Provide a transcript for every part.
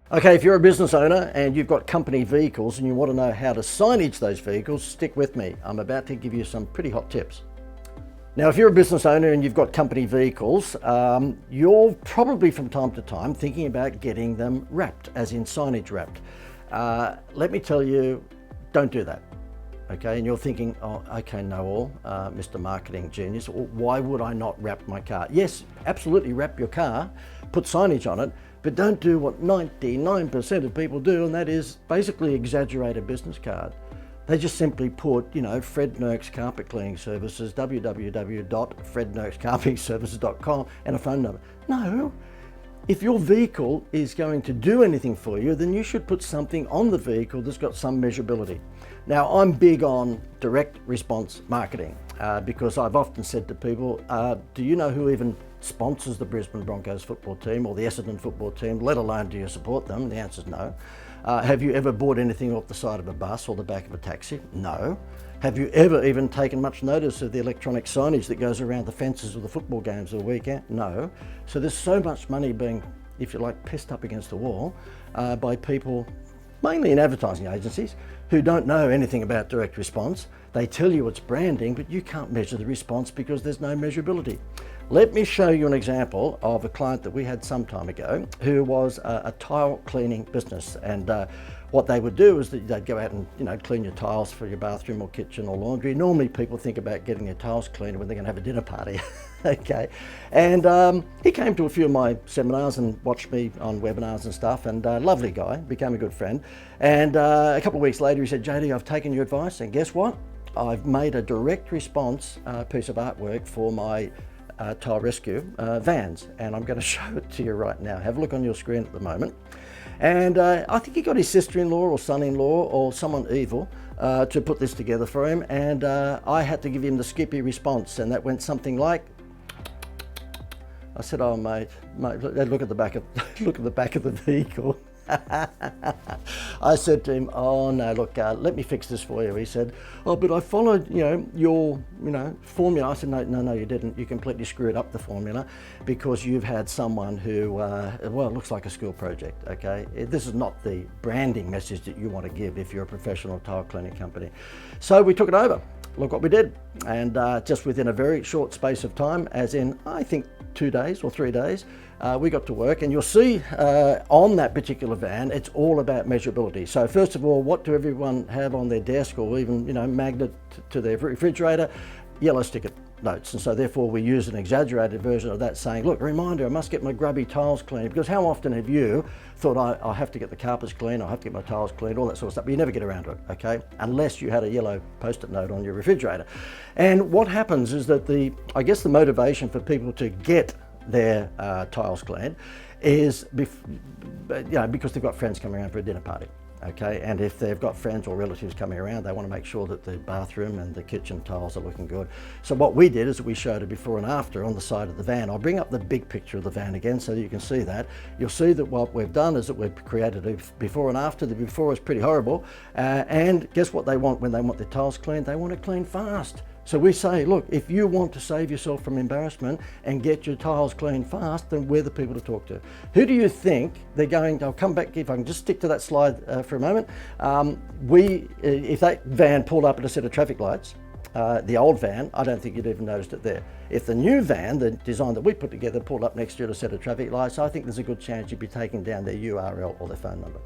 Okay, if you're a business owner and you've got company vehicles and you want to know how to signage those vehicles, stick with me. I'm about to give you some pretty hot tips. Now, if you're a business owner and you've got company vehicles, you're probably from time to time thinking about getting them wrapped, as in signage wrapped. Let me tell you, don't do that. Okay, and you're thinking, oh, okay, Noel, Mr. Marketing Genius, why would I not wrap my car? Yes, absolutely wrap your car, put signage on it, but don't do what 99% of people do, and that is basically exaggerate a business card. They just simply put, Fred Nurk's Carpet Cleaning Services, www.frednurkscarpetingservices.com, and a phone number. No. If your vehicle is going to do anything for you, then you should put something on the vehicle that's got some measurability. Now, I'm big on direct response marketing because I've often said to people, do you know who even sponsors the Brisbane Broncos football team or the Essendon football team, let alone do you support them? The answer is no. Have you ever bought anything off the side of a bus or the back of a taxi? No. Have you ever even taken much notice of the electronic signage that goes around the fences of the football games of the weekend? No. So there's so much money being, if you like, pissed up against the wall by people, mainly in advertising agencies, who don't know anything about direct response. They tell you it's branding, but you can't measure the response because there's no measurability. Let me show you an example of a client that we had some time ago who was a tile cleaning business, and what they would do is that they'd go out and clean your tiles for your bathroom or kitchen or laundry. Normally people think about getting their tiles cleaned when they're going to have a dinner party. Okay, and he came to a few of my seminars and watched me on webinars and stuff, and lovely guy, became a good friend. And a couple of weeks later he said, JD, I've taken your advice, and guess what? I've made a direct response piece of artwork for my tile rescue vans, and I'm going to show it to you right now. Have a look on your screen at the moment. And I think he got his sister-in-law or son-in-law or someone evil to put this together for him, and I had to give him the Skippy response, and that went something like, I said, oh mate, look at the back of the vehicle. I said to him, oh no, look, let me fix this for you. He said, oh, but I followed, your, formula. I said, no, you didn't. You completely screwed up the formula because you've had someone who, well, it looks like a school project, okay? This is not the branding message that you want to give if you're a professional tile cleaning company. So we took it over. Look what we did. And just within a very short space of time, as in, I think 2 days or 3 days, we got to work, and you'll see on that particular van, it's all about measurability. So first of all, what do everyone have on their desk or even, magnet to their refrigerator? Yellow sticker notes. And so therefore we use an exaggerated version of that saying, look, reminder, I must get my grubby tiles cleaned, because how often have you thought, I have to get the carpets cleaned, I have to get my tiles cleaned, all that sort of stuff, but you never get around to it, okay? Unless you had a yellow post-it note on your refrigerator. And what happens is that the motivation for people to get their tiles cleaned is because they've got friends coming around for a dinner party. Okay, and if they've got friends or relatives coming around, they want to make sure that the bathroom and the kitchen tiles are llooking good. So what we did is we showed a before and after on the side of the van. I'll bring up the big picture of the van again so that you can see that. You'll see that what we've done is that we've created a before and after. The before is pretty horrible, and guess what they want when they want their tiles cleaned? They want it cleaned fast. So we say, look, if you want to save yourself from embarrassment and get your tiles cleaned fast, then we're the people to talk to. Who do you think they're going to? I'll come back, if I can just stick to that slide for a moment. If that van pulled up at a set of traffic lights, the old van, I don't think you'd even noticed it there. If the new van, the design that we put together, pulled up next to you at a set of traffic lights, I think there's a good chance you'd be taking down their URL or their phone number.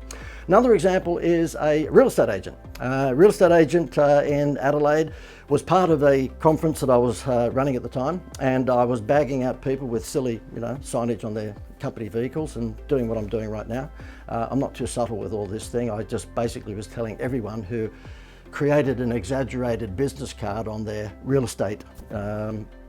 Another example is a real estate agent. Real estate agent in Adelaide was part of a conference that I was running at the time, and I was bagging out people with silly, signage on their company vehicles and doing what I'm doing right now. I'm not too subtle with all this thing. I just basically was telling everyone who created an exaggerated business card on their real estate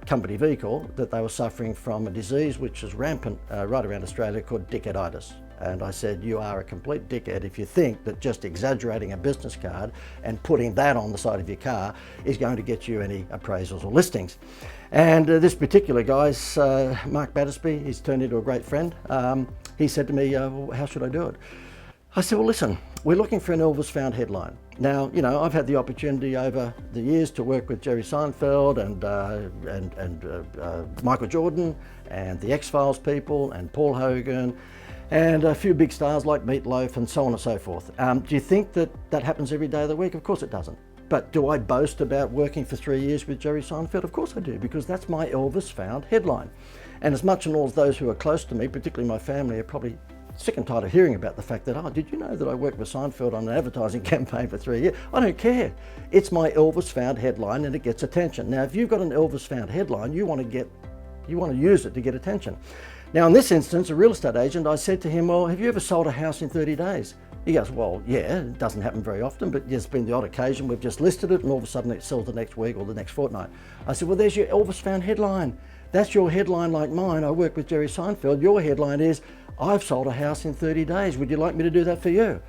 company vehicle that they were suffering from a disease which is rampant right around Australia called dickheaditis. And I said, you are a complete dickhead if you think that just exaggerating a business card and putting that on the side of your car is going to get you any appraisals or listings. And this particular guy's Mark Battersby, he's turned into a great friend. He said to me, well, how should I do it? I said, well, listen, we're looking for an Elvis Found headline. Now, I've had the opportunity over the years to work with Jerry Seinfeld and Michael Jordan and the X-Files people and Paul Hogan and a few big stars like Meatloaf and so on and so forth. Do you think that that happens every day of the week? Of course it doesn't. But do I boast about working for 3 years with Jerry Seinfeld? Of course I do, because that's my Elvis found headline. And as much and all as those who are close to me, particularly my family, are probably sick and tired of hearing about the fact that, oh, did you know that I worked with Seinfeld on an advertising campaign for 3 years? I don't care. It's my Elvis found headline and it gets attention. Now, if you've got an Elvis found headline, you want to use it to get attention. Now, in this instance, a real estate agent, I said to him, well, have you ever sold a house in 30 days? He goes, well, yeah, it doesn't happen very often, but there's been the odd occasion we've just listed it and all of a sudden it sells the next week or the next fortnight. I said, well, there's your Elvis found headline. That's your headline like mine. I work with Jerry Seinfeld. Your headline is, I've sold a house in 30 days. Would you like me to do that for you?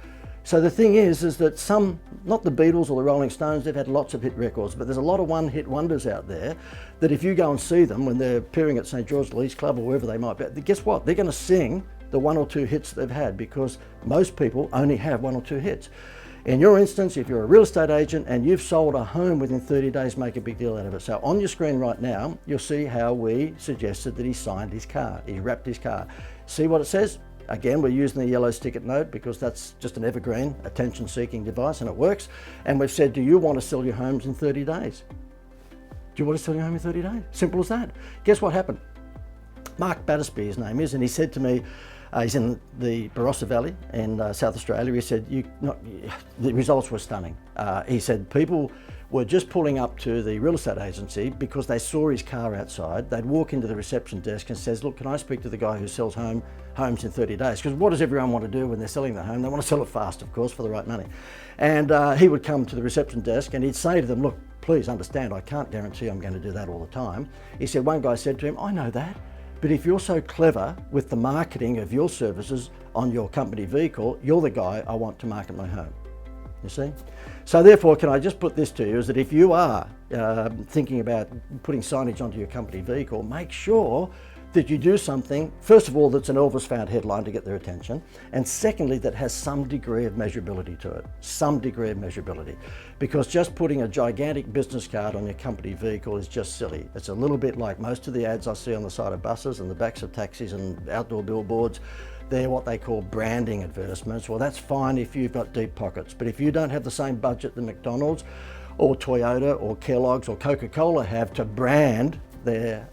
So the thing is that some, not the Beatles or the Rolling Stones, they've had lots of hit records, but there's a lot of one-hit wonders out there that if you go and see them when they're appearing at St. George Leys Club or wherever they might be, guess what? They're going to sing the 1 or 2 hits they've had, because most people only have 1 or 2 hits. In your instance, if you're a real estate agent and you've sold a home within 30 days, make a big deal out of it. So on your screen right now, you'll see how we suggested that he signed his car, he wrapped his car. See what it says? Again, we're using the yellow stick-it note because that's just an evergreen attention-seeking device and it works. And we've said, do you want to sell your homes in 30 days? Do you want to sell your home in 30 days? Simple as that. Guess what happened? Mark Battersby, his name is, and he said to me, he's in the Barossa Valley in South Australia. He said, the results were stunning. He said people were just pulling up to the real estate agency because they saw his car outside. They'd walk into the reception desk and says, look, can I speak to the guy who sells homes in 30 days? Because what does everyone want to do when they're selling their home? They want to sell it fast, of course, for the right money. And he would come to the reception desk and he'd say to them, look, please understand, I can't guarantee I'm going to do that all the time. He said, one guy said to him, I know that. But if you're so clever with the marketing of your services on your company vehicle, you're the guy I want to market my home. You see? So therefore, can I just put this to you, is that if you are thinking about putting signage onto your company vehicle, make sure that you do something, first of all, that's an Elvis found headline to get their attention, and secondly, that has some degree of measurability to it, some degree of measurability. Because just putting a gigantic business card on your company vehicle is just silly. It's a little bit like most of the ads I see on the side of buses and the backs of taxis and outdoor billboards. They're what they call branding advertisements. Well, that's fine if you've got deep pockets, but if you don't have the same budget that McDonald's or Toyota or Kellogg's or Coca-Cola have to brand their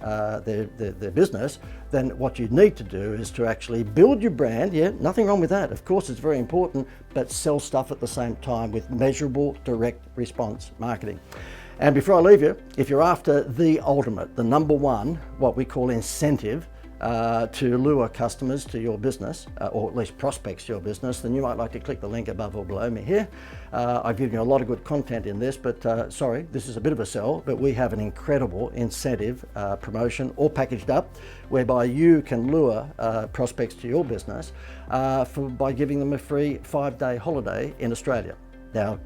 business, then what you need to do is to actually build your brand. Yeah, nothing wrong with that. Of course, it's very important, but sell stuff at the same time with measurable direct response marketing. And before I leave you, if you're after the ultimate, the number one, what we call incentive, to lure customers to your business, or at least prospects to your business, then you might like to click the link above or below me here. I've given you a lot of good content in this, but sorry, this is a bit of a sell, but we have an incredible incentive promotion all packaged up whereby you can lure prospects to your business by giving them a free 5-day holiday in Australia. Now,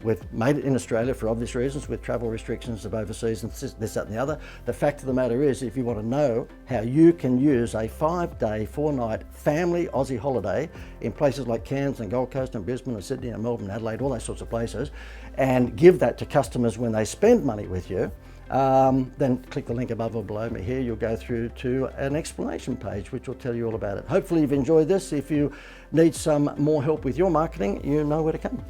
we've made it in Australia for obvious reasons with travel restrictions of overseas and this, that and the other. The fact of the matter is, if you want to know how you can use a 5-day, 4-night family Aussie holiday in places like Cairns and Gold Coast and Brisbane and Sydney and Melbourne, Adelaide, all those sorts of places, and give that to customers when they spend money with you, then click the link above or below me here. You'll go through to an explanation page which will tell you all about it. Hopefully you've enjoyed this. If you need some more help with your marketing, you know where to come.